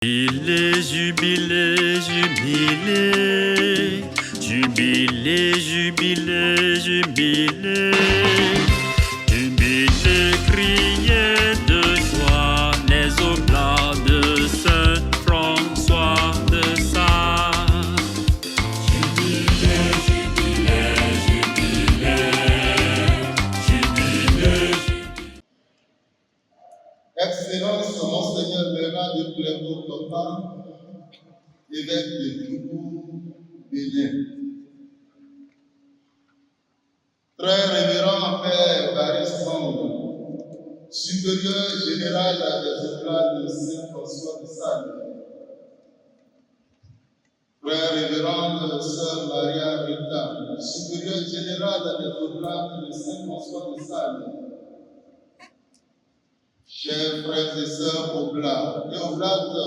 Jubilé, jubilé, jubilé, jubilé, jubilé, jubilé, jubilé, criez de joie les oblats de Saint François de Sales. Jubilé, jubilé, jubilé, jubilé. Excellence, Monseigneur Bernard de Clermont-Total, évêque de Toulon, Bénin. Très révérend Père Barry Song, supérieur général des Oblats de Saint-François de Sales. Très révérende Sœur Maria Rita, supérieure générale des Oblats de Saint-François de Sales. Chers frères et sœurs Oblats et Oblates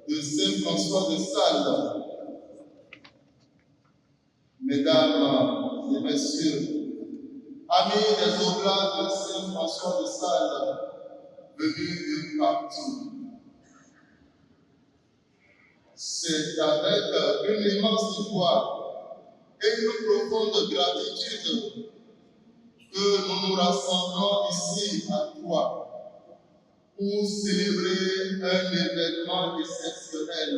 de Saint-François de Sales, Mesdames et Messieurs, amis des Oblats de Saint-François de Sales, venus de partout, c'est avec une immense joie et une profonde gratitude que nous nous rassemblons ici à toi pour célébrer un événement exceptionnel,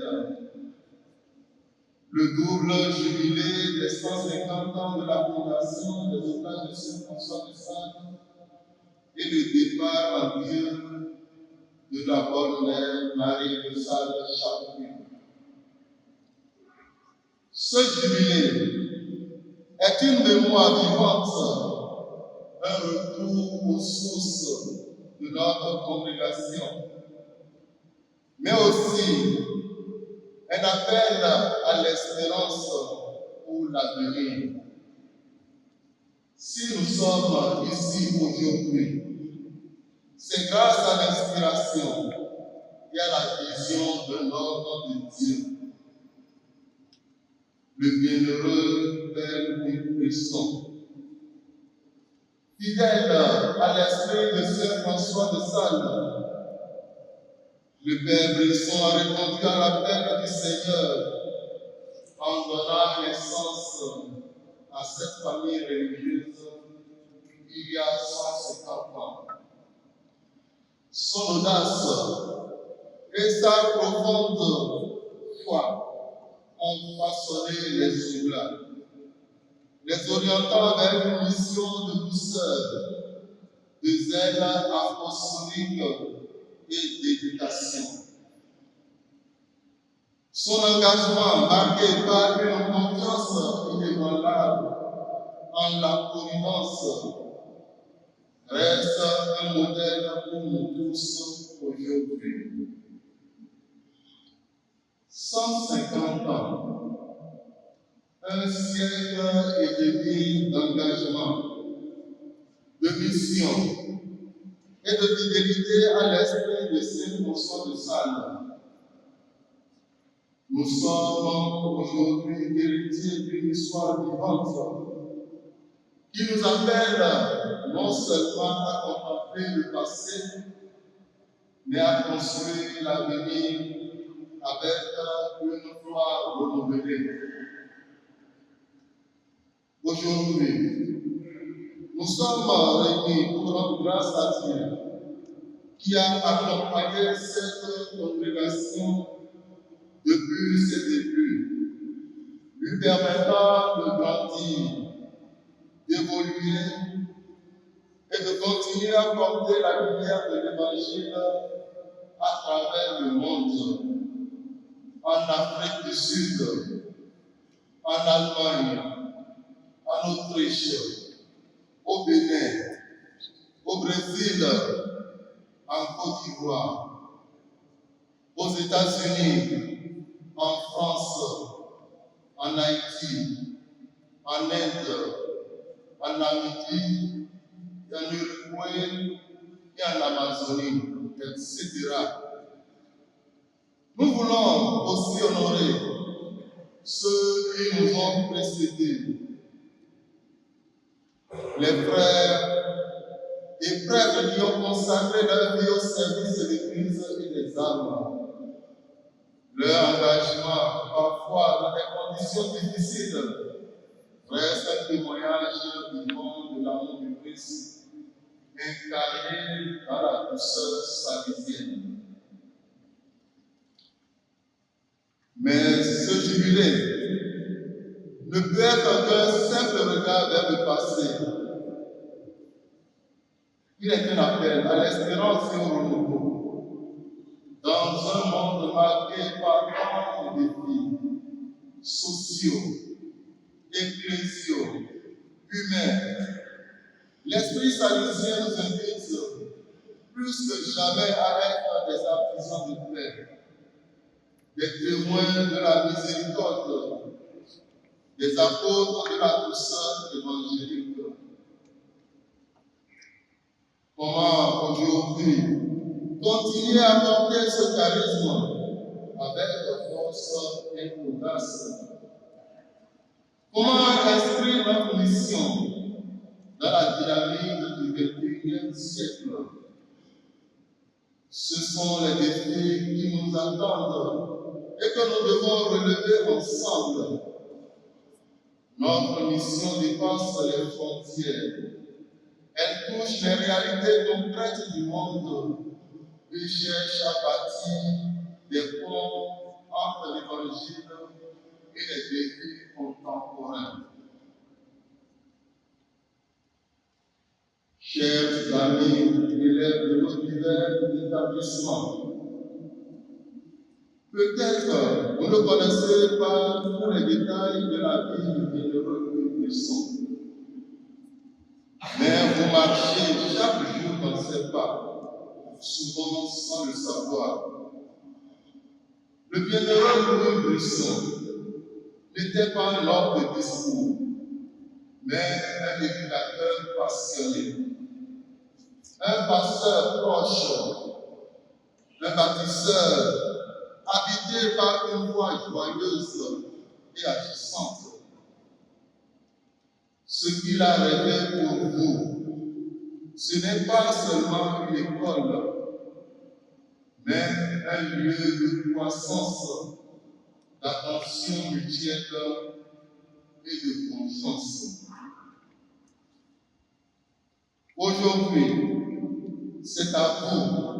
le double jubilé des 150 ans de la fondation des Oblats de Saint-François de Sales et le départ en Dieu de la bonne mère Marie de Sales Chapuis. Ce jubilé est une mémoire vivante, un retour aux sources de notre congrégation, mais aussi un appel à l'espérance pour l'avenir. Si nous sommes ici aujourd'hui, c'est grâce à l'inspiration et à la vision de l'ordre de Dieu, le bienheureux Père Louis Brisson. Fidèle à l'esprit de Saint François de Sales, le Père Brisson a répondu à l'appel du Seigneur en donnant naissance à cette famille religieuse il y a 150 ans. Son audace et sa profonde foi ont façonné les Oblats, les orientant vers une mission de douceur, de zèle apostolique et d'éducation. Son engagement, marqué par une confiance inébranlable en la providence, reste un modèle pour nous tous aujourd'hui. 150 ans, un siècle et demi d'engagement, de mission et de fidélité à l'esprit de Saint François de Sales. Nous sommes aujourd'hui héritiers d'une histoire vivante qui nous appelle non seulement à contempler le passé, mais à construire l'avenir avec une foi renouvelée. Aujourd'hui, nous sommes réunis pour rendre grâce à Dieu qui a accompagné cette congrégation depuis ses débuts, lui permettant de grandir, d'évoluer et de continuer à porter la lumière de l'Évangile à travers le monde, en Afrique du Sud, en Allemagne, en Autriche, au Bénin, au Brésil, en Côte d'Ivoire, aux États-Unis, en France, en Haïti, en Inde, en Namibie, en Uruguay et en Amazonie, etc. Nous voulons aussi honorer ceux qui nous ont précédés, les frères et frères qui ont consacré leur vie au service de l'Église et des âmes, leur engagement, parfois dans des conditions difficiles, reste un témoignage vivant de l'amour du Christ, incarné dans la douceur salisienne. Mais ce jubilé ne peut être qu'un simple regard vers le passé. Il est un appel à l'espérance et au renouveau. Dans un monde marqué par tant de défis sociaux, ecclésiaux, humains, l'esprit salisien nous invite plus que jamais à être des artisans de paix, des témoins de la miséricorde, des apôtres de la douceur évangélique. Comment aujourd'hui continuer à porter ce charisme avec force et audace? Comment inscrire notre mission dans la dynamique du XXIe siècle? Ce sont les défis qui nous attendent et que nous devons relever ensemble. Notre mission dépasse les frontières. Elle touche les réalités concrètes du monde et cherche à bâtir des ponts entre l'évangile et les défis contemporains. Chers amis, élèves de nos divers établissements, peut-être vous ne connaissez pas tous les détails de la vie du bienheureux Louis Brisson. Mais vous marchez chaque jour dans ses pas, souvent sans le savoir. Le bienheureux Louis Brisson n'était pas un homme de discours, mais un éducateur passionné, un pasteur proche, un bâtisseur habité par une voix joyeuse et agissante. Ce qu'il a rêvé pour vous, ce n'est pas seulement une école, mais un lieu de croissance, d'attention mutuelle et de confiance. Aujourd'hui, c'est à vous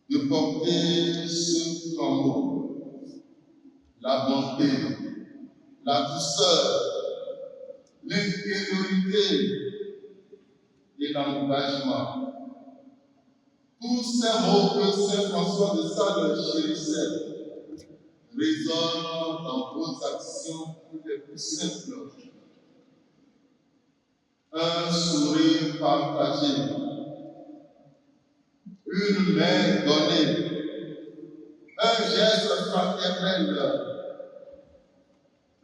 de porter ce flambeau, la bonté, la douceur, l'intériorité et l'engagement. Tous ces mots que Saint François de Sales chérissait résonnent dans vos actions les plus simples. Un sourire partagé, une main donnée, un geste fraternel,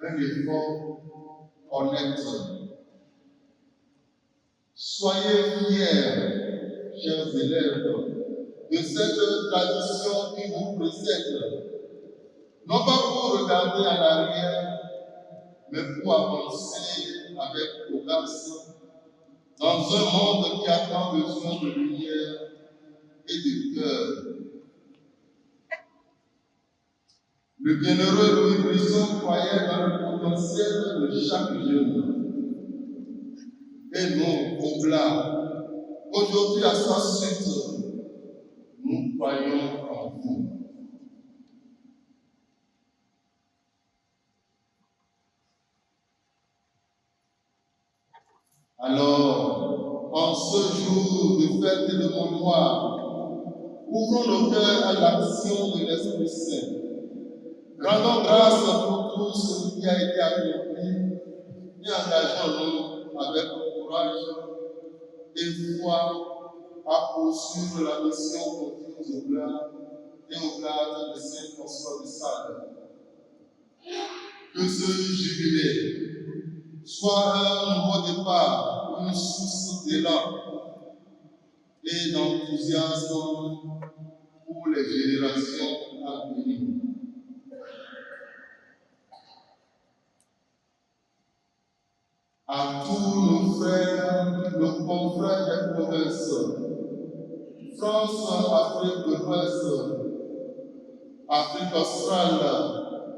un effort honnête. Soyez fiers, chers élèves, de cette tradition qui vous précède, non pas pour regarder en arrière, mais pour avancer avec audace dans un monde qui a tant besoin de lumière et de cœur. Le bienheureux Louis Brisson croyait dans le potentiel de chaque jeune. Et nous, Oblat, aujourd'hui à sa suite, nous croyons en vous. Alors, en ce jour de fête et de mémoire, ouvrons nos cœurs à l'action de l'Esprit Saint. Rendons grâce pour tout ce qui a été accompli et engageons-nous avec courage et foi à poursuivre la mission confiée aux Oblats et aux grades de Saint François de Sales. Que ce jubilé soit un nouveau départ, une source d'élan et d'enthousiasme pour les générations à venir. À tous nos frères, nos confrères des provinces, France, Afrique de l'Ouest, Afrique australe,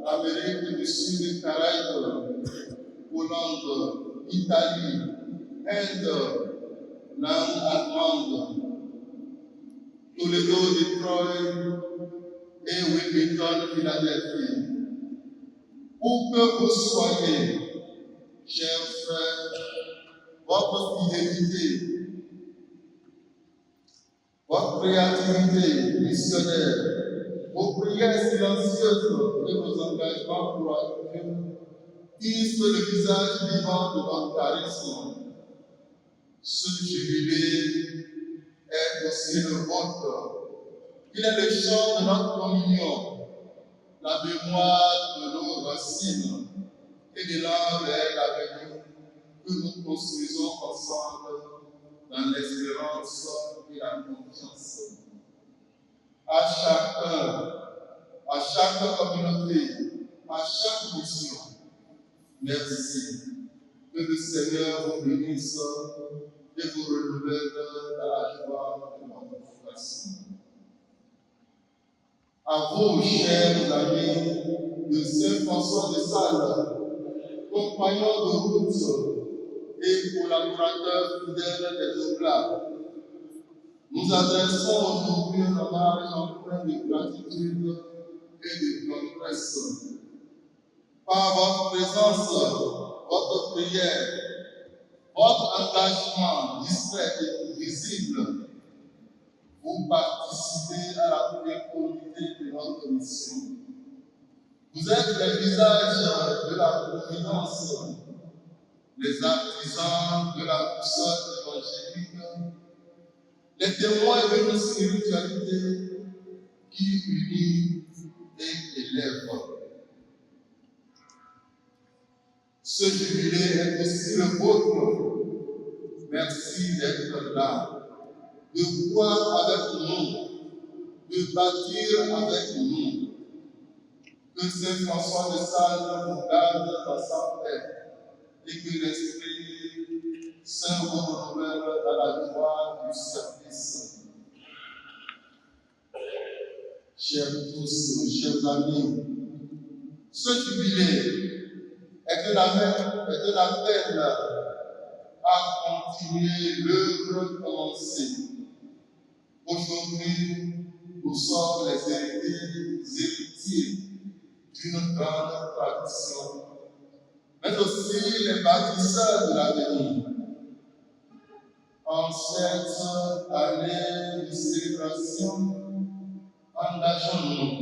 Amérique du Sud, Caraïbes, Hollande, Italie, Inde, langue allemande, Toledo, Detroit et Wilmington, Philadelphie. Où que vous soyez, chers frères, votre fidélité, votre créativité missionnaire, vos prières silencieuses et vos engagements pour Dieu tissent le visage vivant de notre charisme. Ce jubilé est aussi le vôtre. Il est le chant de notre communion, la mémoire de nos racines et de l'élan vers l'avenir que nous construisons ensemble dans l'espérance et la confiance. À chacun, à chaque communauté, à chaque mission, merci. Que le Seigneur vous bénisse et vous renouvelle dans la joie de votre vocation. À vous, chers amis de Saint-François de Sales, compagnons de route et collaborateurs fidèles des Oblats, nous adressons aujourd'hui un hommage empreint de gratitude et de tendresse. Par votre présence, votre prière, votre engagement discret et visible, vous participez à la fécondité de notre mission. Vous êtes les visages de la providence, les artisans de la boussole évangélique, les témoins de nos spiritualités qui unissent et élèvent. Ce jubilé est aussi le vôtre. Merci d'être là, de voir avec nous, de bâtir avec nous. Que Saint François de Sales vous garde dans sa paix et que l'Esprit Saint vous renouvelle dans la joie du service. Chers tous, chers amis, ce jubilé est un appel à continuer l'œuvre commencée. Aujourd'hui, nous sommes les héritiers d'une grande tradition, mais aussi les bâtisseurs de l'avenir. En cette année de célébration, engageons-nous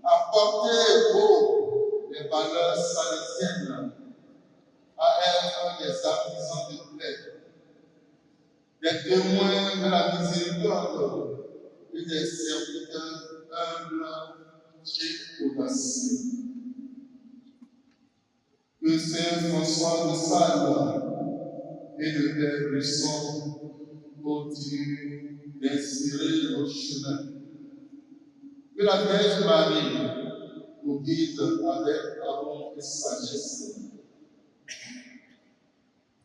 à porter haut les valeurs salésiennes, à être des artisans de paix, des témoins de la miséricorde et des serviteurs humbles et audacieux. Que Saint François de Sales et le Père Brisson continuent d'inspirer nos chemins. Que la Vierge Marie nous guide avec amour et sagesse.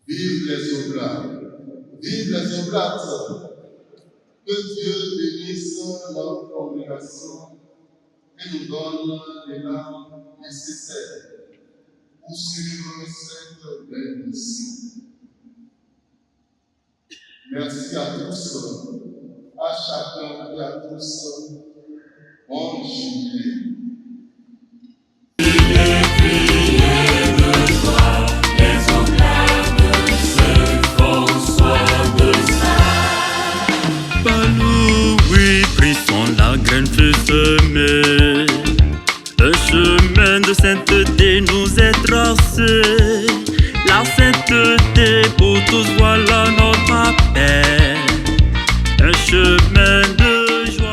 Vive les Oblats, vive les Oblates. Que Dieu bénisse notre congrégation et nous donne l'élan nécessaire pour suivre cette belle mission. Merci à tous, à chacun et à tous. Bon jubilé.